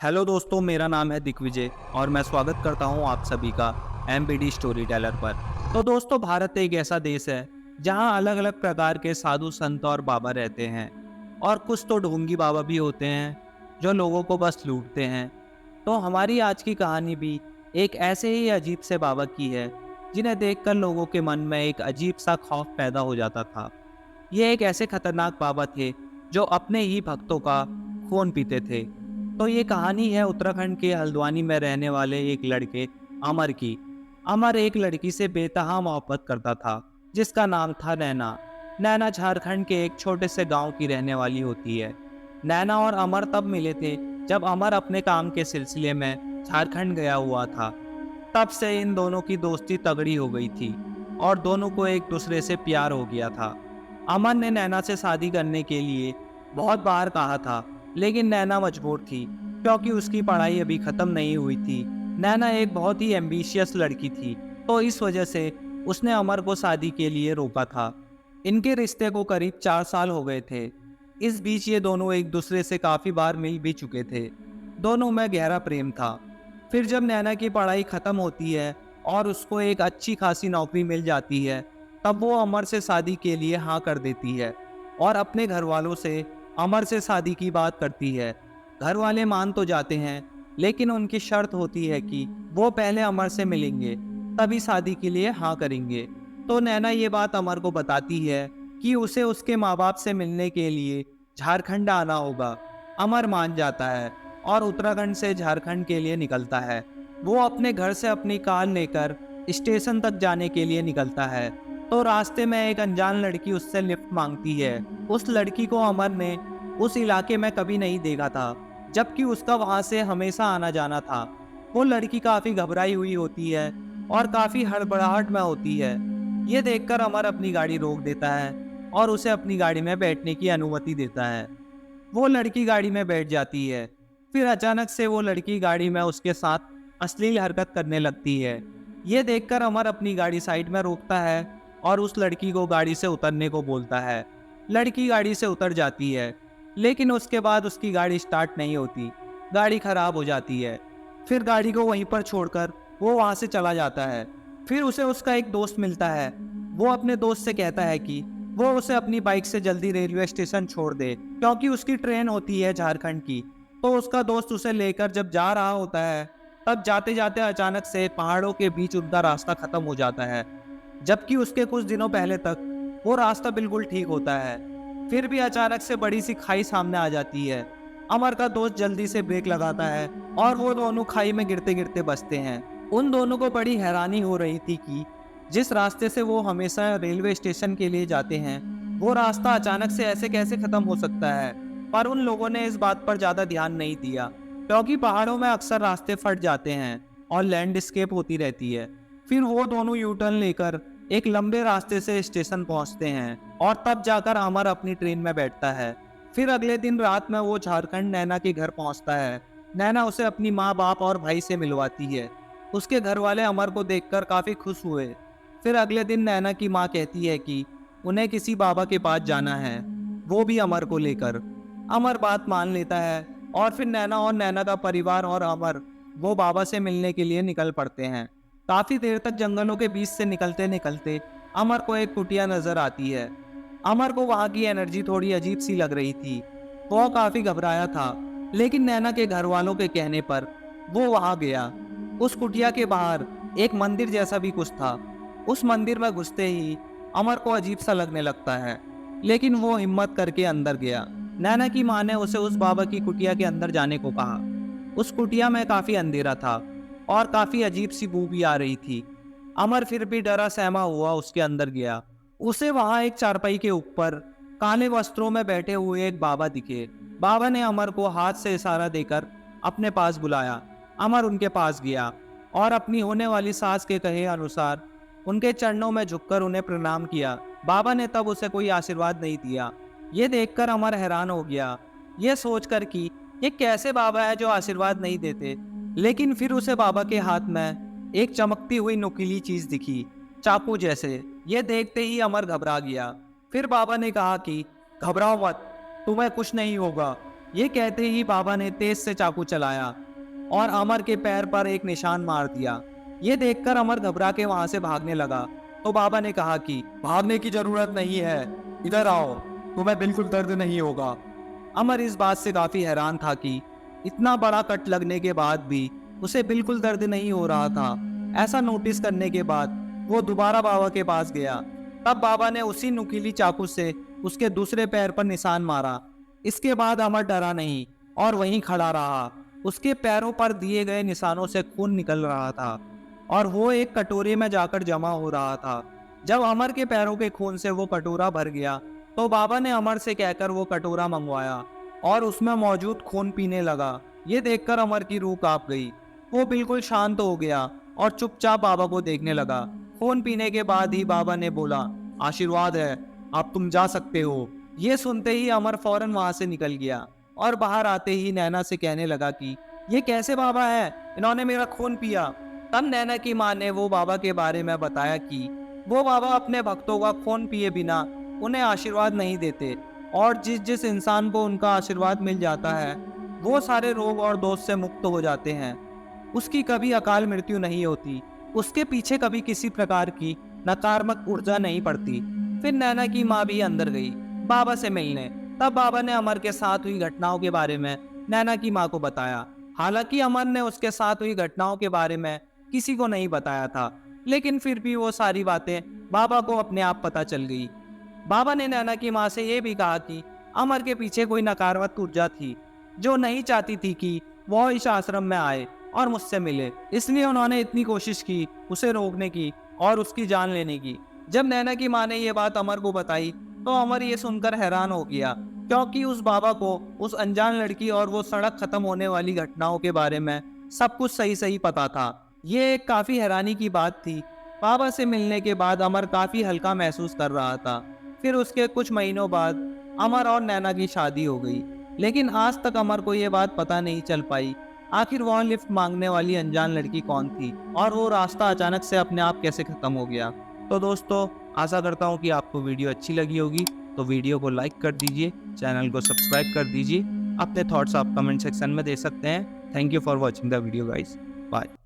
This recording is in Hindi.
हेलो दोस्तों, मेरा नाम है दिग्विजय और मैं स्वागत करता हूं आप सभी का एमबीडी स्टोरी टेलर पर। तो दोस्तों, भारत एक ऐसा देश है जहां अलग अलग प्रकार के साधु संत और बाबा रहते हैं और कुछ तो ढोंगी बाबा भी होते हैं जो लोगों को बस लूटते हैं। तो हमारी आज की कहानी भी एक ऐसे ही अजीब से बाबा की है जिन्हें देखकर लोगों के मन में एक अजीब सा खौफ पैदा हो जाता था। ये एक ऐसे खतरनाक बाबा थे जो अपने ही भक्तों का खून पीते थे। तो ये कहानी है उत्तराखंड के हल्द्वानी में रहने वाले एक लड़के अमर की। अमर एक लड़की से बेतहा मोहब्बत करता था जिसका नाम था नैना। नैना झारखंड के एक छोटे से गांव की रहने वाली होती है। नैना और अमर तब मिले थे जब अमर अपने काम के सिलसिले में झारखंड गया हुआ था। तब से इन दोनों की दोस्ती तगड़ी हो गई थी और दोनों को एक दूसरे से प्यार हो गया था। अमर ने नैना से शादी करने के लिए बहुत बार कहा था, लेकिन नैना मजबूर थी क्योंकि उसकी पढ़ाई अभी ख़त्म नहीं हुई थी। नैना एक बहुत ही एम्बिशियस लड़की थी, तो इस वजह से उसने अमर को शादी के लिए रोका था। इनके रिश्ते को करीब 4 साल हो गए थे। इस बीच ये दोनों एक दूसरे से काफ़ी बार मिल भी चुके थे। दोनों में गहरा प्रेम था। फिर जब नैना की पढ़ाई ख़त्म होती है और उसको एक अच्छी खासी नौकरी मिल जाती है, तब वो अमर से शादी के लिए हाँ कर देती है और अपने घर वालों से अमर से शादी की बात करती है। घर वाले मान तो जाते हैं, लेकिन उनकी शर्त होती है कि वो पहले अमर से मिलेंगे, तभी शादी के लिए हाँ करेंगे। तो नैना ये बात अमर को बताती है कि उसे उसके माँ बाप से मिलने के लिए झारखंड आना होगा। अमर मान जाता है और उत्तराखंड से झारखंड के लिए निकलता है। वो अपने घर से अपनी कार लेकर स्टेशन तक जाने के लिए निकलता है। तो रास्ते में एक अनजान लड़की उससे लिफ्ट मांगती है। उस लड़की को अमर ने उस इलाके में कभी नहीं देखा था, जबकि उसका वहां से हमेशा आना जाना था। वो लड़की काफी घबराई हुई होती है और काफी हड़बड़ाहट में होती है। ये देखकर अमर अपनी गाड़ी रोक देता है और उसे अपनी गाड़ी में बैठने की अनुमति देता है। वो लड़की गाड़ी में बैठ जाती है। फिर अचानक से वो लड़की गाड़ी में उसके साथ अश्लील हरकत करने लगती है। ये देखकर अमर अपनी गाड़ी साइड में रोकता है और उस लड़की को गाड़ी से उतरने को बोलता है। लड़की गाड़ी से उतर जाती है, लेकिन उसके बाद उसकी गाड़ी स्टार्ट नहीं होती। गाड़ी खराब हो जाती है। फिर गाड़ी को वहीं पर छोड़कर वो वहाँ से चला जाता है। फिर उसे उसका एक दोस्त मिलता है। वो अपने दोस्त से कहता है कि वो उसे अपनी बाइक से जल्दी रेलवे स्टेशन छोड़ दे, क्योंकि उसकी ट्रेन होती है झारखंड की। तो उसका दोस्त उसे लेकर जब जा रहा होता है, तब जाते जाते अचानक से पहाड़ों के बीच उनका रास्ता खत्म हो जाता है, जबकि उसके कुछ दिनों पहले तक वो रास्ता बिल्कुल ठीक होता है। फिर भी अचानक से बड़ी सी खाई सामने आ जाती है। अमर का दोस्त जल्दी से ब्रेक लगाता है और वो दोनों खाई में गिरते गिरते बचते हैं। उन दोनों को बड़ी हैरानी हो रही थी कि जिस रास्ते से वो हमेशा रेलवे स्टेशन के लिए जाते हैं, वो रास्ता अचानक से ऐसे कैसे खत्म हो सकता है। पर उन लोगों ने इस बात पर ज्यादा ध्यान नहीं दिया, क्योंकि पहाड़ों में अक्सर रास्ते फट जाते हैं और लैंडस्केप होती रहती है। फिर वो दोनों यू टर्न लेकर एक लंबे रास्ते से स्टेशन पहुंचते हैं और तब जाकर अमर अपनी ट्रेन में बैठता है। फिर अगले दिन रात में वो झारखंड नैना के घर पहुंचता है। नैना उसे अपनी माँ बाप और भाई से मिलवाती है। उसके घर वाले अमर को देखकर काफी खुश हुए। फिर अगले दिन नैना की माँ कहती है कि उन्हें किसी बाबा के पास जाना है, वो भी अमर को लेकर। अमर बात मान लेता है और फिर नैना और नैना का परिवार और अमर वो बाबा से मिलने के लिए निकल पड़ते हैं। काफी देर तक जंगलों के बीच से निकलते निकलते अमर को एक कुटिया नजर आती है। अमर को वहां की एनर्जी थोड़ी अजीब सी लग रही थी। वो काफी घबराया था, लेकिन नैना के घर वालों के कहने पर वो वहां गया। उस कुटिया के बाहर एक मंदिर जैसा भी कुछ था। उस मंदिर में घुसते ही अमर को अजीब सा लगने लगता है, लेकिन वो हिम्मत करके अंदर गया। नैना की माँ ने उसे उस बाबा की कुटिया के अंदर जाने को कहा। उस कुटिया में काफी अंधेरा था और काफी अजीब सी बू भी आ रही थी। अमर फिर भी डरा सहमा हुआ उसके अंदर गया। उसे वहां एक चारपाई के ऊपर काले वस्त्रों में बैठे हुए एक बाबा दिखे। बाबा ने अमर को हाथ से इशारा देकर अपने पास बुलाया। अमर उनके पास गया और अपनी होने वाली सास के कहे अनुसार उनके चरणों में झुककर उन्हें प्रणाम किया। बाबा ने तब उसे कोई आशीर्वाद नहीं दिया। ये देखकर अमर हैरान हो गया, ये सोचकर कि ये कैसे बाबा है जो आशीर्वाद नहीं देते। लेकिन फिर उसे बाबा के हाथ में एक चमकती हुई नुकीली चीज दिखी, चाकू जैसे। ये देखते ही अमर घबरा गया। फिर बाबा ने कहा कि घबराओ मत, तुम्हें कुछ नहीं होगा। ये कहते ही बाबा ने तेज से चाकू चलाया और अमर के पैर पर एक निशान मार दिया। ये देखकर अमर घबरा के वहां से भागने लगा। तो बाबा ने कहा कि भागने की जरूरत नहीं है, इधर आओ, तुम्हें बिल्कुल दर्द नहीं होगा। अमर इस बात से काफी हैरान था कि इतना बड़ा कट लगने के बाद भी उसे बिल्कुल दर्द नहीं हो रहा था। ऐसा नोटिस करने के बाद वो दोबारा बाबा के पास गया। तब बाबा ने उसी नुकीली चाकू से उसके दूसरे पैर पर निशान मारा। इसके बाद अमर डरा नहीं और वहीं खड़ा रहा। उसके पैरों पर दिए गए निशानों से खून निकल रहा था और वो एक कटोरे में जाकर जमा हो रहा था। जब अमर के पैरों के खून से वो कटोरा भर गया तो बाबा ने अमर से कहकर वो कटोरा मंगवाया और उसमें मौजूद खून पीने लगा। ये देखकर अमर की रूह कांप गई। वो बिल्कुल शांत हो गया और चुपचाप बाबा को देखने लगा। खून पीने के बाद ही बाबा ने बोला, आशीर्वाद है, अब तुम जा सकते हो। ये सुनते ही अमर फौरन वहां से निकल गया और बाहर आते ही नैना से कहने लगा कि ये कैसे बाबा है, इन्होंने मेरा खून पिया। तब नैना की माँ ने वो बाबा के बारे में बताया कि वो बाबा अपने भक्तों का खून पिए बिना उन्हें आशीर्वाद नहीं देते और जिस जिस इंसान को उनका आशीर्वाद मिल जाता है वो सारे रोग और दोष से मुक्त हो जाते हैं। उसकी कभी अकाल मृत्यु नहीं होती, उसके पीछे कभी किसी प्रकार की नकारात्मक ऊर्जा नहीं पड़ती। फिर नैना की माँ भी अंदर गई बाबा से मिलने। तब बाबा ने अमर के साथ हुई घटनाओं के बारे में नैना की माँ को बताया। हालांकि अमर ने उसके साथ हुई घटनाओं के बारे में किसी को नहीं बताया था, लेकिन फिर भी वो सारी बातें बाबा को अपने आप पता चल गई। बाबा ने नैना की माँ से ये भी कहा कि अमर के पीछे कोई नकारात्मक ऊर्जा थी जो नहीं चाहती थी कि वह इस आश्रम में आए और मुझसे मिले, इसलिए उन्होंने इतनी कोशिश की उसे रोकने की और उसकी जान लेने की। जब नैना की माँ ने ये बात अमर को बताई तो अमर ये सुनकर हैरान हो गया, क्योंकि उस बाबा को उस अनजान लड़की और वो सड़क खत्म होने वाली घटनाओं के बारे में सब कुछ सही सही पता था। ये एक काफी हैरानी की बात थी। बाबा से मिलने के बाद अमर काफी हल्का महसूस कर रहा था। फिर उसके कुछ महीनों बाद अमर और नैना की शादी हो गई, लेकिन आज तक अमर को ये बात पता नहीं चल पाई आखिर वह लिफ्ट मांगने वाली अनजान लड़की कौन थी और वो रास्ता अचानक से अपने आप कैसे खत्म हो गया। तो दोस्तों, आशा करता हूँ कि आपको वीडियो अच्छी लगी होगी, तो वीडियो को लाइक कर दीजिए, चैनल को सब्सक्राइब कर दीजिए। अपने थॉट्स आप कमेंट सेक्शन में दे सकते हैं। Thank you for watching the video guys, bye.